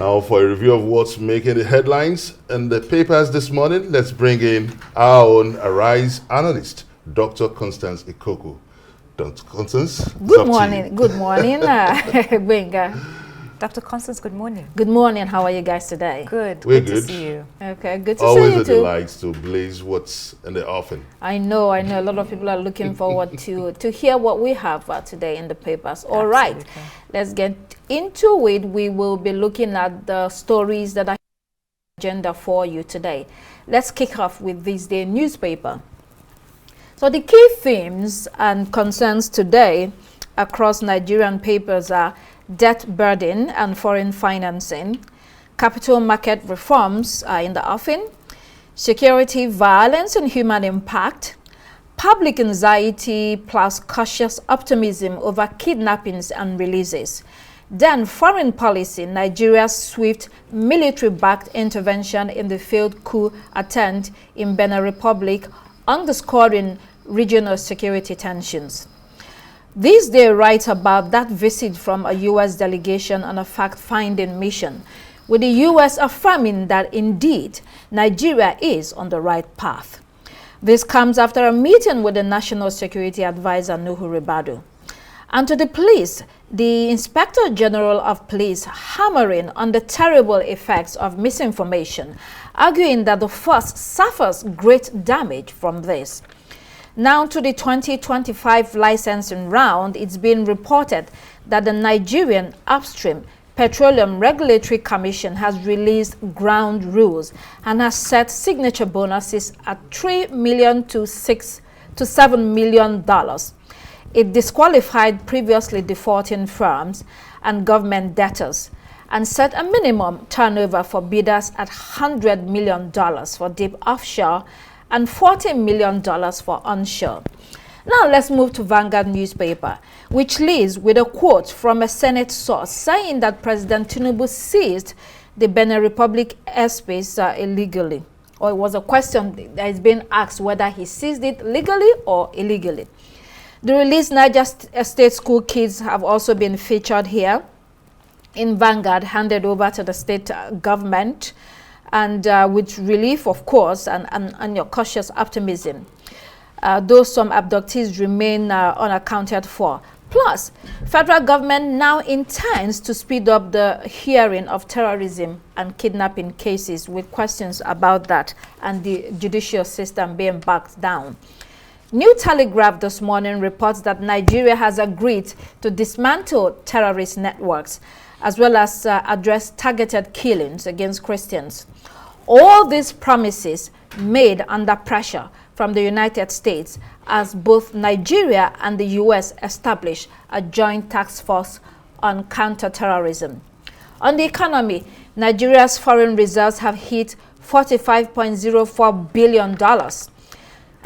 Now, for a review of what's making the headlines and the papers this morning, let's bring in our own Arise analyst, Dr. Constance Ikoku. Dr. Constance, good morning. Good morning, Benga. Dr. Constance, good morning. Good morning. How are you guys today? Good. We're good good. to see you. Okay, good to Always see you a too. delight to blaze what's in the offing. I know. A lot of people are looking forward to hear what we have today in the papers. All right, let's get into it. We will be looking at the stories that are on the agenda for you today. Let's kick off with this day newspaper. So the key themes and concerns today across Nigerian papers are debt burden and foreign financing, capital market reforms are in the offing, security, violence and human impact, public anxiety plus cautious optimism over kidnappings and releases. Then foreign policy, Nigeria's swift military-backed intervention in the failed coup attempt in Benin Republic, underscoring regional security tensions. This day writes about that visit from a U.S. delegation on a fact-finding mission, with the U.S. affirming that indeed Nigeria is on the right path. This comes after a meeting with the National Security Advisor Nuhu Ribadu. And to the police, the Inspector General of Police hammering on the terrible effects of misinformation, arguing that the force suffers great damage from this. Now to the 2025 licensing round, it's been reported that the Nigerian Upstream Petroleum Regulatory Commission has released ground rules and has set signature bonuses at $3 million to $7 million. It disqualified previously defaulting firms and government debtors and set a minimum turnover for bidders at $100 million for deep offshore and $40 million for onshore. Now let's move to Vanguard newspaper, which leads with a quote from a Senate source saying that President Tinubu seized the Benin Republic airspace illegally. Or it was a question that is being asked whether he seized it legally or illegally. The released Niger State school kids have also been featured here in Vanguard, handed over to the state government, and with relief, of course, and your cautious optimism. Though some abductees remain unaccounted for. Plus, federal government now intends to speed up the hearing of terrorism and kidnapping cases, with questions about that and the judicial system being backed down. New Telegraph this morning reports that Nigeria has agreed to dismantle terrorist networks, as well as address targeted killings against Christians. All these promises made under pressure from the United States as both Nigeria and the U.S. establish a joint task force on counter-terrorism. On the economy, Nigeria's foreign reserves have hit $45.04 billion.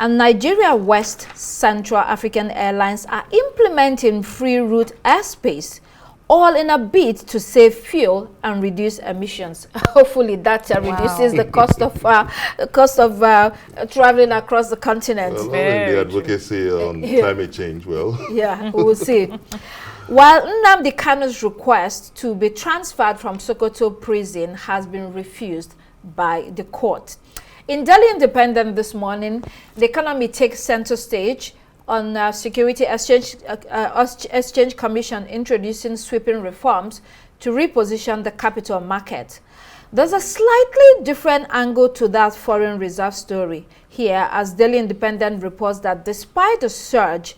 And Nigeria West Central African Airlines are implementing free route airspace, all in a bid to save fuel and reduce emissions. Hopefully that reduces the cost of traveling across the continent. Well, the advocacy on climate change, yeah, we will see. While Nnamdi Kanu's request to be transferred from Sokoto prison has been refused by the court. In Delhi Independent this morning, the economy takes center stage on Security Exchange Commission introducing sweeping reforms to reposition the capital market. There's a slightly different angle to that foreign reserve story here, as Delhi Independent reports that despite a surge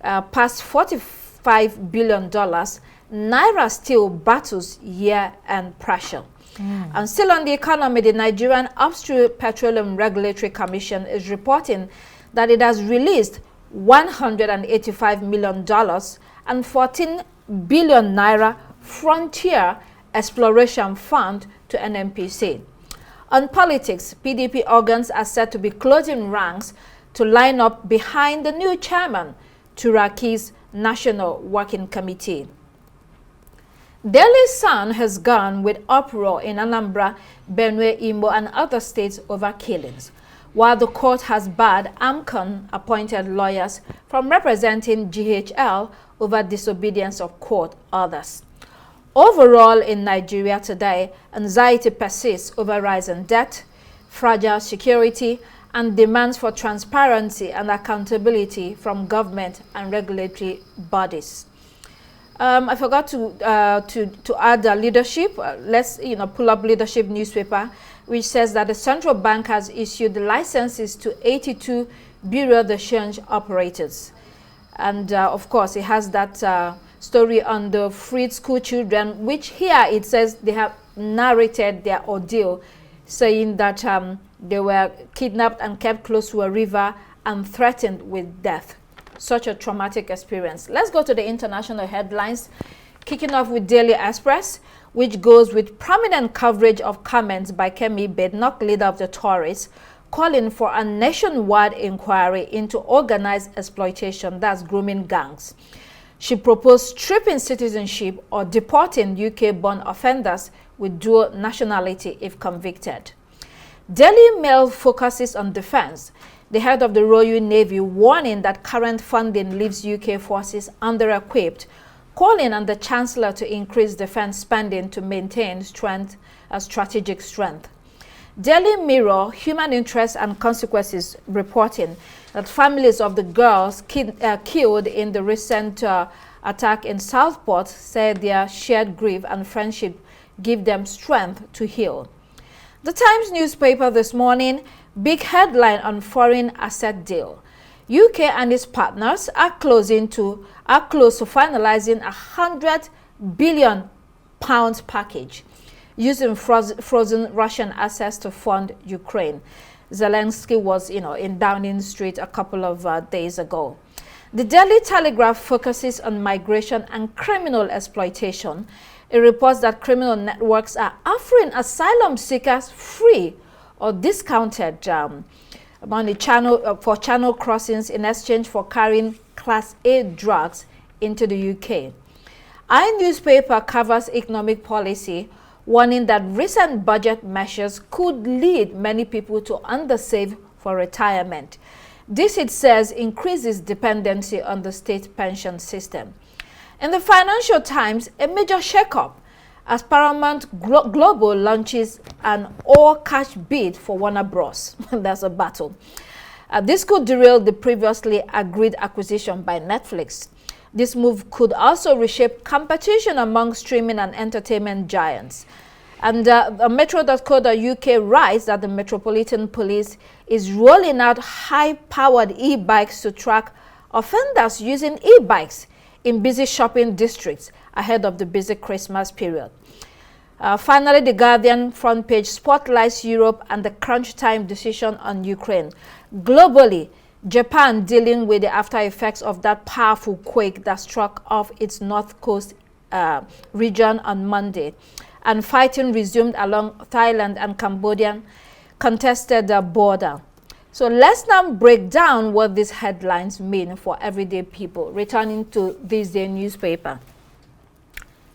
past $45 billion, Naira still battles year-end pressure. And still on the economy, the Nigerian Upstream Petroleum Regulatory Commission is reporting that it has released $185 million and 14 billion naira frontier exploration fund to NNPC. On politics, PDP organs are said to be closing ranks to line up behind the new chairman, Turaki's National Working Committee. Daily Sun has gone with uproar in Anambra, Benue, Imo, and other states over killings, while the court has barred AMCON-appointed lawyers from representing GHL over disobedience of court orders. Overall, in Nigeria today, anxiety persists over rising debt, fragile security, and demands for transparency and accountability from government and regulatory bodies. I forgot to add leadership. Let's pull up Leadership newspaper, which says that the central bank has issued licenses to 82 bureau de change operators, and of course it has that story on the freed school children, which here it says they have narrated their ordeal, saying that they were kidnapped and kept close to a river and threatened with death. Such a traumatic experience. Let's go to the international headlines, kicking off with Daily Express, which goes with prominent coverage of comments by Kemi Badenoch, leader of the Tories, calling for a nationwide inquiry into organized exploitation, that's grooming gangs. She proposed stripping citizenship or deporting UK-born offenders with dual nationality if convicted. Daily Mail focuses on defense. The head of the Royal Navy warning that current funding leaves UK forces under-equipped, calling on the Chancellor to increase defense spending to maintain strategic strength. Daily Mirror, Human Interest and Consequences, reporting that families of the girls killed in the recent attack in Southport said their shared grief and friendship give them strength to heal. The Times newspaper this morning, big headline on foreign asset deal. UK and its partners are close to finalizing £100 billion package using frozen Russian assets to fund Ukraine. Zelensky was, in Downing Street a couple of days ago. The Daily Telegraph focuses on migration and criminal exploitation. It reports that criminal networks are offering asylum seekers free or discounted money for channel crossings in exchange for carrying Class A drugs into the UK. Our newspaper covers economic policy, warning that recent budget measures could lead many people to undersave for retirement. This, it says, increases dependency on the state pension system. In the Financial Times, a major shake-up as Paramount Global launches an all-cash bid for Warner Bros. That's a battle. This could derail the previously agreed acquisition by Netflix. This move could also reshape competition among streaming and entertainment giants. And Metro.co.uk writes that the Metropolitan Police is rolling out high-powered e-bikes to track offenders using e-bikes in busy shopping districts ahead of the busy Christmas period. Finally, The Guardian front page spotlights Europe and the crunch time decision on Ukraine. Globally, Japan dealing with the after effects of that powerful quake that struck off its north coast region on Monday. And fighting resumed along Thailand and Cambodian contested border. So let's now break down what these headlines mean for everyday people. Returning to this day newspaper.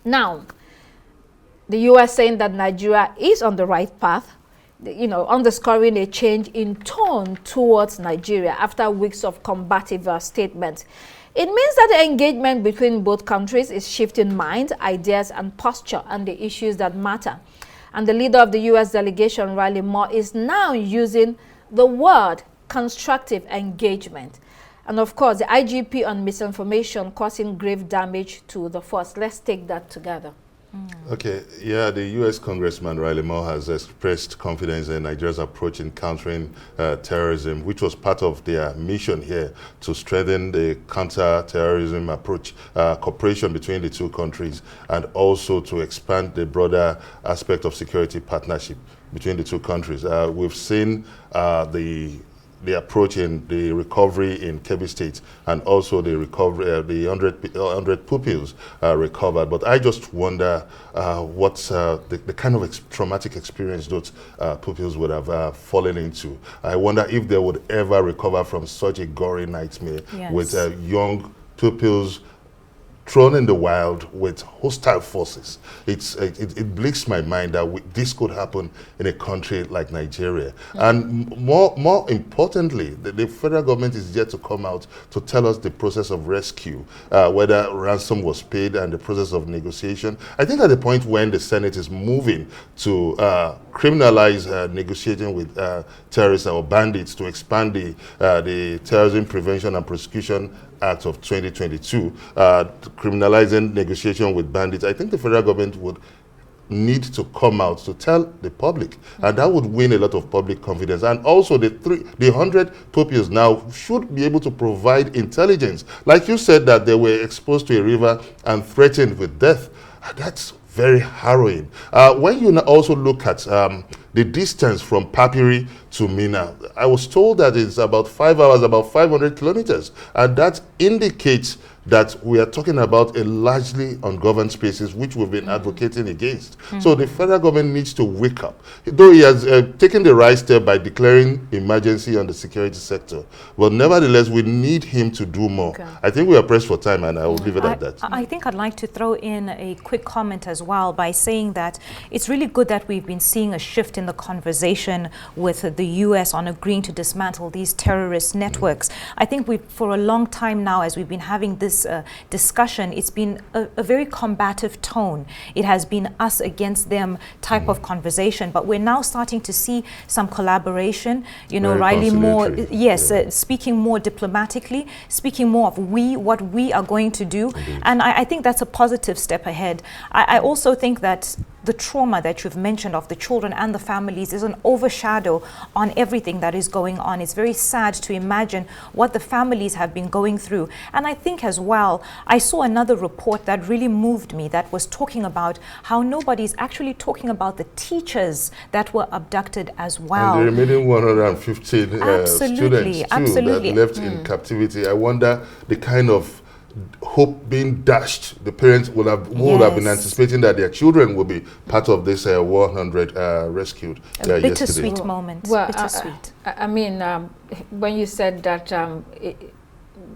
Now, the U.S. saying that Nigeria is on the right path, underscoring a change in tone towards Nigeria after weeks of combative statements. It means that the engagement between both countries is shifting minds, ideas, and posture on the issues that matter. And the leader of the U.S. delegation, Riley Moore, is now using the word constructive engagement. And of course, the IGP on misinformation causing grave damage to the force. Let's take that together. Okay, yeah, the U.S. Congressman Riley Moore has expressed confidence in Nigeria's approach in countering terrorism, which was part of their mission here to strengthen the counter-terrorism approach, cooperation between the two countries, and also to expand the broader aspect of security partnership between the two countries. We've seen the approach in the recovery in Kebbi State, and also the recovery, the 100 pupils recovered. But I just wonder what's the kind of traumatic experience those pupils would have fallen into. I wonder if they would ever recover from such a gory nightmare with young pupils thrown in the wild with hostile forces. It breaks my mind that this could happen in a country like Nigeria. And more importantly, the federal government is yet to come out to tell us the process of rescue, whether ransom was paid and the process of negotiation. I think at the point when the Senate is moving to criminalize negotiating with terrorists or bandits, to expand the Terrorism Prevention and Prosecution Act of 2022, criminalizing negotiation with bandits, I think the federal government would need to come out to tell the public, and that would win a lot of public confidence. And also the 100 pupils now should be able to provide intelligence. Like you said, that they were exposed to a river and threatened with death. That's very harrowing. When you also look at the distance from Papiri to Mina, I was told that it's about 5 hours, about 500 kilometers. And that indicates that we are talking about a largely ungoverned spaces, which we've been advocating against. So the federal government needs to wake up. Though he has taken the right step by declaring emergency on the security sector, but nevertheless, we need him to do more. Okay. I think we are pressed for time, and I will leave it at that. I think I'd like to throw in a quick comment as well by saying that it's really good that we've been seeing a shift in the conversation with the U.S. on agreeing to dismantle these terrorist networks. I think for a long time now, as we've been having this discussion, it's been a very combative tone. It has been us against them type of conversation, but we're now starting to see some collaboration, you know, Riley more, yes, speaking more diplomatically, speaking more of what we are going to do. And I think that's a positive step ahead. I also think that the trauma that you've mentioned of the children and the families is an overshadow on everything that is going on. It's very sad to imagine what the families have been going through. And I think as well, I saw another report that really moved me, that was talking about how nobody's actually talking about the teachers that were abducted as well. And the remaining 115 students too, that left in captivity. I wonder the kind of hope being dashed the parents would have been anticipating that their children will be part of this 100 rescued yesterday. Bittersweet moment. Well, bittersweet. I mean, when you said that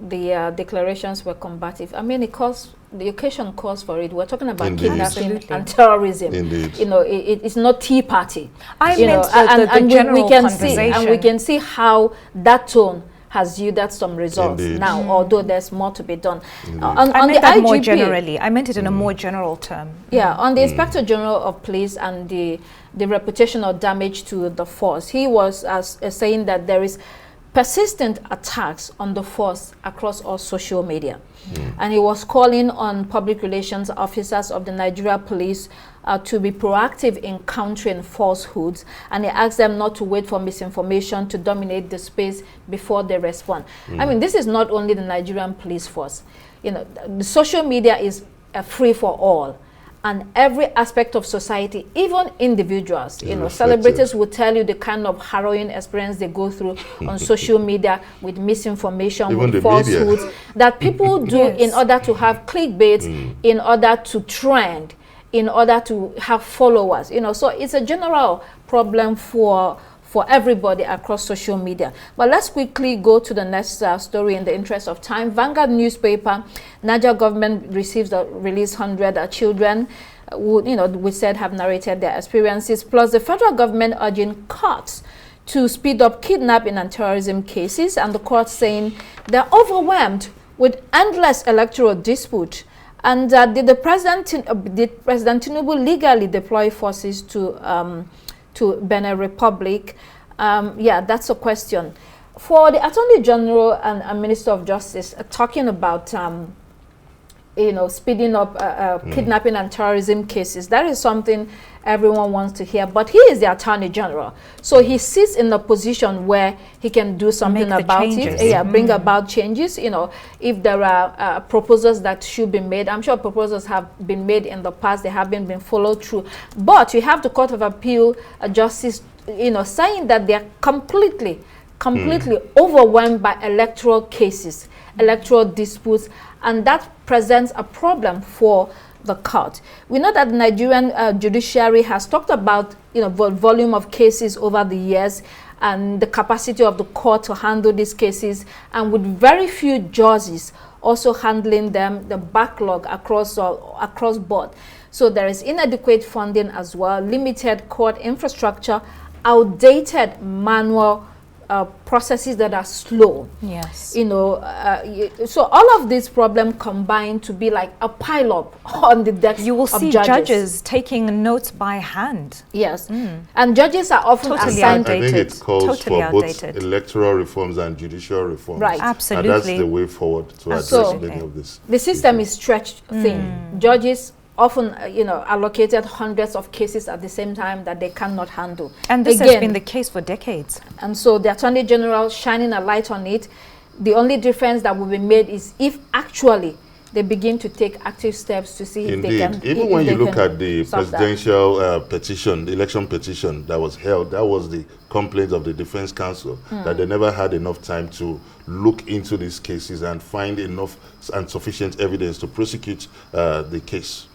the declarations were combative, I mean, the occasion calls for it. We're talking about kidnapping and terrorism. Indeed. You know, it's not tea party. I meant the general we can conversation. see, and we can see how that tone has yielded some results now, although there's more to be done. I meant that more generally. I meant it in a more general term. Yeah, on the Inspector General of Police and the reputational damage to the force, he was saying that there is persistent attacks on the force across all social media. And he was calling on public relations officers of the Nigeria Police to be proactive in countering falsehoods, and he asked them not to wait for misinformation to dominate the space before they respond. I mean, this is not only the Nigerian police force. You know, the social media is free for all, and every aspect of society, even individuals, you know, celebrities will tell you the kind of harrowing experience they go through on social media with misinformation, even with falsehoods that people do in order to have clickbait, in order to trend, in order to have followers, you know. So it's a general problem for everybody across social media. But let's quickly go to the next story in the interest of time. Vanguard newspaper, Niger government released 100 children who, you know, we said have narrated their experiences, plus the federal government urging courts to speed up kidnapping and terrorism cases, and the court saying they're overwhelmed with endless electoral dispute. And did President Tinubu legally deploy forces to Benin Republic? Yeah, that's a question. For the Attorney General and Minister of Justice, talking about you know, speeding up kidnapping and terrorism cases, that is something everyone wants to hear. But he is the Attorney General, so he sits in a position where he can do something about it. Yeah, bring about changes. You know, if there are proposals that should be made, I'm sure proposals have been made in the past. They haven't been followed through. But you have the Court of Appeal Justice, you know, saying that they are completely overwhelmed by electoral cases, electoral disputes, and that presents a problem for the court. We know that the Nigerian judiciary has talked about, you know, volume of cases over the years and the capacity of the court to handle these cases, and with very few judges also handling them, the backlog across board. So there is inadequate funding as well, limited court infrastructure, outdated manual processes that are slow. Yes. You know, so all of these problems combine to be like a pile-up on the decks of judges. You will see judges taking notes by hand. Yes. And judges are often Totally assigned. outdated. I think it calls Totally for outdated. both electoral reforms and judicial reforms. Right. Absolutely. And that's the way forward to address Absolutely. many of this. The system is stretched thin. Judges often, you know, allocated hundreds of cases at the same time that they cannot handle. And this has been the case for decades. And so the Attorney General shining a light on it. The only difference that will be made is if actually they begin to take active steps to see if they can. Even when you look at the presidential petition, the election petition that was held, that was the complaint of the Defense Council, that they never had enough time to look into these cases and find enough and sufficient evidence to prosecute the case.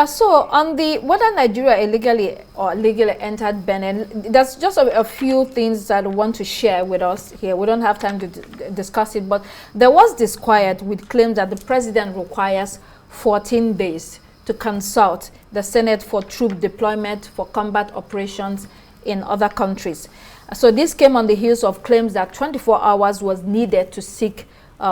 So on the whether Nigeria illegally or legally entered Benin, there's just a few things that I want to share with us here. We don't have time to discuss it, but there was disquiet with claims that the president requires 14 days to consult the Senate for troop deployment for combat operations in other countries. So this came on the heels of claims that 24 hours was needed to seek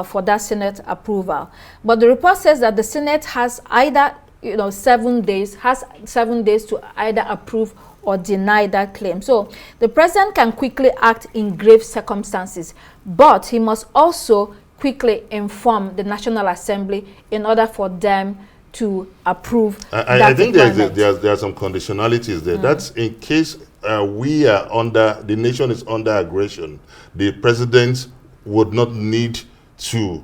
for that Senate approval. But the report says that the Senate has either 7 days, to either approve or deny that claim. So the president can quickly act in grave circumstances, but he must also quickly inform the National Assembly in order for them to approve. I think there are some conditionalities there. That's in case the nation is under aggression, the president would not need to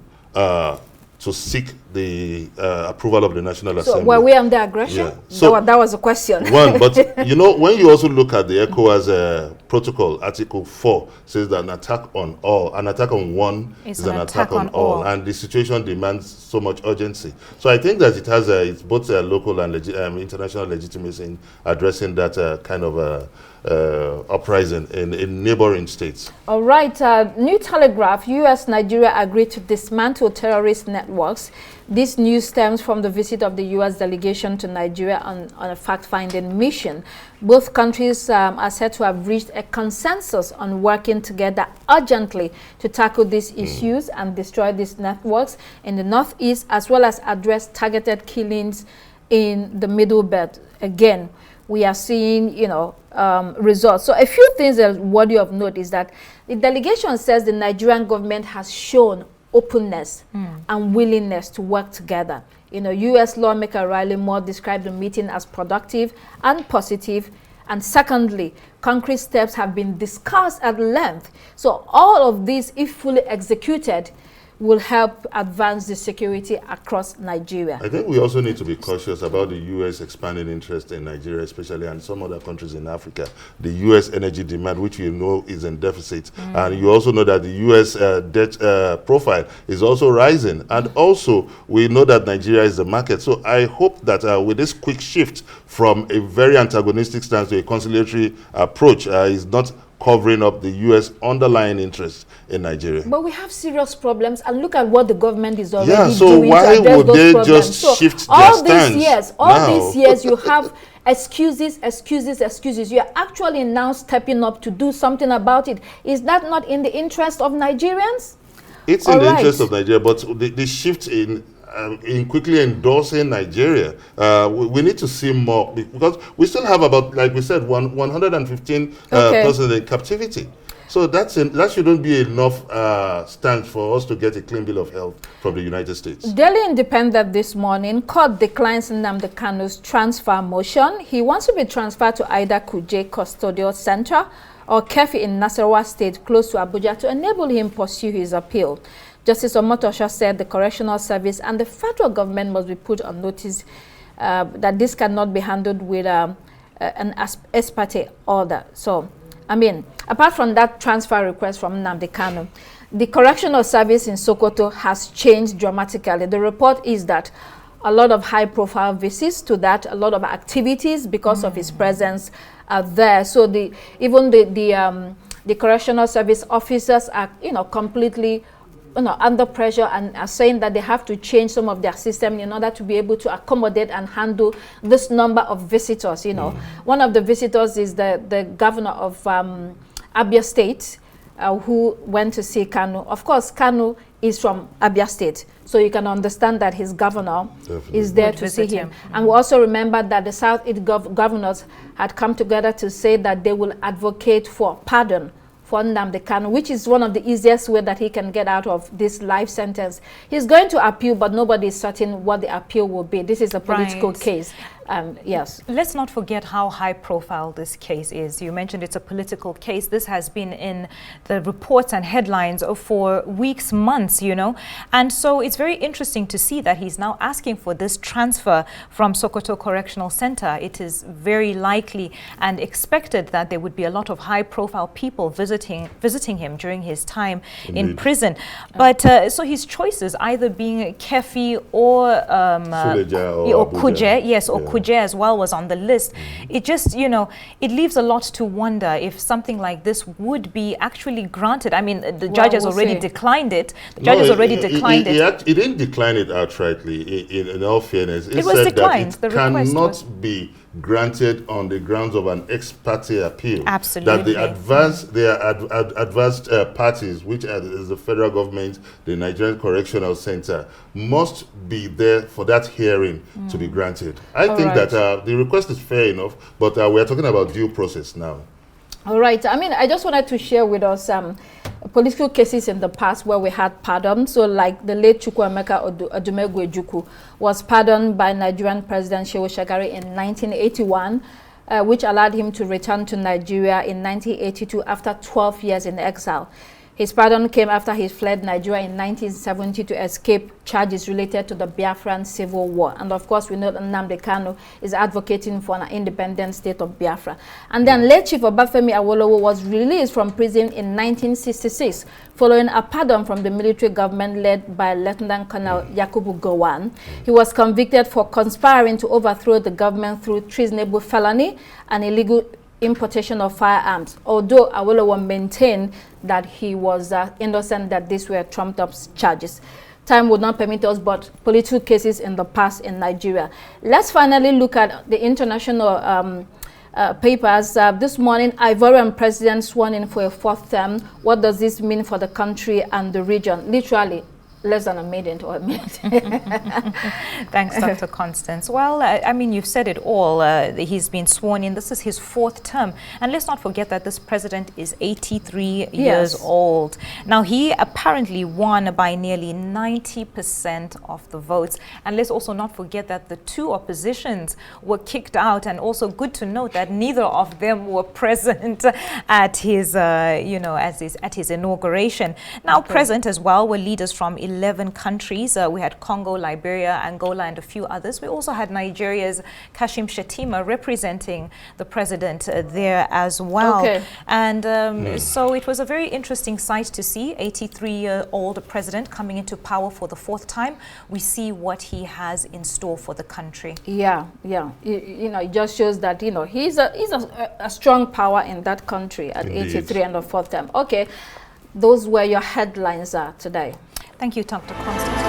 seek the approval of the National Assembly. So were we under aggression? Yeah. So that was a question. But when you also look at the ECOWAS protocol, Article 4 says that an attack on one is an attack on all, and the situation demands so much urgency. So I think that it has it's both local and international legitimacy in addressing that kind of uprising in neighboring states. All right. New Telegraph, U.S. Nigeria agreed to dismantle terrorist networks. This news stems from the visit of the U.S. delegation to Nigeria on a fact-finding mission. Both countries are said to have reached a consensus on working together urgently to tackle these issues and destroy these networks in the northeast, as well as address targeted killings in the Middle Belt. Again, we are seeing, results. So a few things that are worthy of note is that the delegation says the Nigerian government has shown openness and willingness to work together. U.S. lawmaker Riley Moore described the meeting as productive and positive. And secondly, concrete steps have been discussed at length. So all of these, if fully executed, will help advance the security across Nigeria. I think we also need to be cautious about the U.S. expanding interest in Nigeria, especially, and some other countries in Africa. The U.S. energy demand, which you know is in deficit. And you also know that the U.S. debt profile is also rising. And also, we know that Nigeria is the market. So I hope that with this quick shift from a very antagonistic stance to a conciliatory approach is not covering up the U.S. underlying interest in Nigeria. But we have serious problems, and look at what the government is already doing. So why would they just shift their stance? All these years, you have excuses. You are actually now stepping up to do something about it. Is that not in the interest of Nigerians? It's in the interest of Nigeria, but the shift in quickly endorsing Nigeria, we need to see more, because we still have about, like we said, 115 persons in captivity. So that shouldn't be enough stance for us to get a clean bill of health from the United States. Daily Independent this morning, court declines Nnamdi Kanu's transfer motion. He wants to be transferred to either Kuje Custodial Center or Kefi in Nasarawa State, close to Abuja, to enable him pursue his appeal. Justice Omotosho said the Correctional Service and the federal government must be put on notice that this cannot be handled with an ex parte order. So, apart from that transfer request from Nnamdi Kanu, the Correctional Service in Sokoto has changed dramatically. The report is that a lot of high-profile visits to that, a lot of activities because of his presence are there. So even the Correctional Service officers are, completely under pressure and are saying that they have to change some of their system in order to be able to accommodate and handle this number of visitors. One of the visitors is the governor of Abia State, who went to see Kanu. Of course, Kanu is from Abia State, so you can understand that his governor is there to see him. And we also remember that the Southeast governors had come together to say that they will advocate for pardon for Nnamdi Kanu, which is one of the easiest way that he can get out of this life sentence. He's going to appeal, but nobody is certain what the appeal will be. This is a political case. Yes. Let's not forget how high profile this case is. You mentioned it's a political case. This has been in the reports and headlines for weeks, months, And so it's very interesting to see that he's now asking for this transfer from Sokoto Correctional Center. It is very likely and expected that there would be a lot of high profile people visiting him during his time in prison. But so his choices either being Kefi or Kuje, yes, or Kuje as well was on the list. It just, it leaves a lot to wonder if something like this would be actually granted. I mean, the judge has already declined it. The judge has already declined it. He didn't decline it outrightly, in all fairness. It was declined. That it cannot be granted on the grounds of an ex parte appeal. Absolutely. That the advanced parties, which is the federal government, the Nigerian Correctional Center, must be there for that hearing to be granted. I think that the request is fair enough, but we're talking about due process now. All right. I mean, I just wanted to share with us political cases in the past where we had pardon. So like the late Chukwuemeka Odumegwu Ojukwu was pardoned by Nigerian President Shehu Shagari in 1981, which allowed him to return to Nigeria in 1982 after 12 years in exile. His pardon came after he fled Nigeria in 1970 to escape charges related to the Biafran Civil War. And of course, we know that Nnamdi Kanu is advocating for an independent state of Biafra. And then late Chief Obafemi Awolowo was released from prison in 1966 following a pardon from the military government led by Lieutenant Colonel Yakubu Gowon. He was convicted for conspiring to overthrow the government through treasonable felony and illegal importation of firearms, although Awolowo maintained that he was innocent, that these were trumped-up charges. Time would not permit us, but political cases in the past in Nigeria. Let's finally look at the international papers. This morning, Ivorian president sworn in for a 4th term. What does this mean for the country and the region? Literally, less than a minute or a minute. Thanks, Dr. Constance. Well, I mean, you've said it all. He's been sworn in. This is his 4th term. And let's not forget that this president is 83 years old. Now, he apparently won by nearly 90% of the votes. And let's also not forget that the 2 oppositions were kicked out. And also good to note that neither of them were present at his, at his inauguration. Now, present as well were leaders from 11 countries. We had Congo, Liberia, Angola, and a few others. We also had Nigeria's Kashim Shettima representing the president there as well. And so it was a very interesting sight to see 83-year-old president coming into power for the 4th time. We see what he has in store for the country. Yeah. It just shows that, he's a strong power in that country at 83 and the 4th term. Okay, those were your headlines today. Thank you, Dr. Constance.